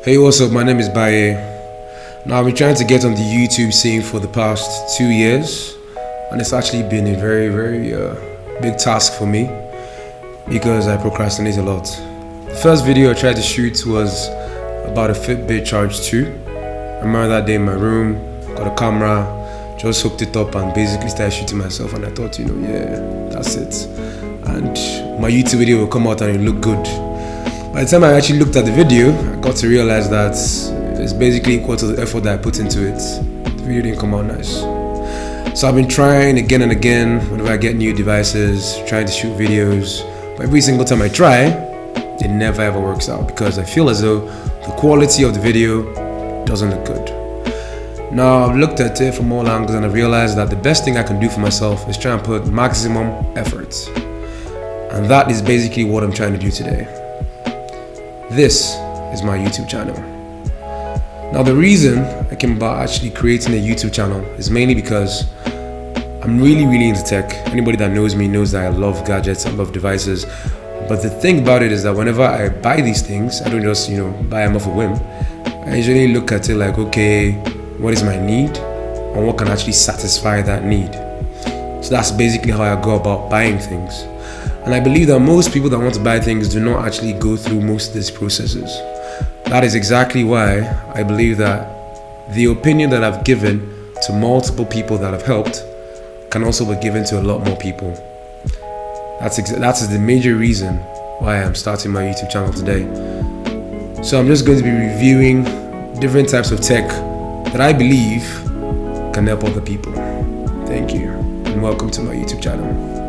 Hey, what's up? My name is Baiye. Now, I've been trying to get on the YouTube scene for the past 2 years, and it's actually been a very big task for me because I procrastinate a lot. The first video I tried to shoot was about a Fitbit Charge 2. I remember that day in my room, got a camera, just hooked it up and basically started shooting myself, and I thought, yeah, that's it. And my YouTube video will come out and it will look good. By the time I actually looked at the video, I got to realize that it's basically equal to the effort that I put into it. The video didn't come out nice. So I've been trying again and again whenever I get new devices, trying to shoot videos. But every single time I try, it never ever works out because I feel as though the quality of the video doesn't look good. Now I've looked at it from all angles and I realized that the best thing I can do for myself is try and put maximum effort. And that is basically what I'm trying to do today. This is my YouTube channel. Now the reason I came about actually creating a YouTube channel is mainly because I'm really into tech. Anybody that knows me knows that I love gadgets, I love devices. But the thing about it is that whenever I buy these things, I don't just buy them off a whim. I usually look at it like, okay, what is my need and what can actually satisfy that need? So that's basically how I go about buying things. And I believe that most people that want to buy things do not actually go through most of these processes. That is exactly why I believe that the opinion that I've given to multiple people that have helped can also be given to a lot more people. That's the major reason why I'm starting my YouTube channel today. So I'm just going to be reviewing different types of tech that I believe can help other people. Thank you, and welcome to my YouTube channel.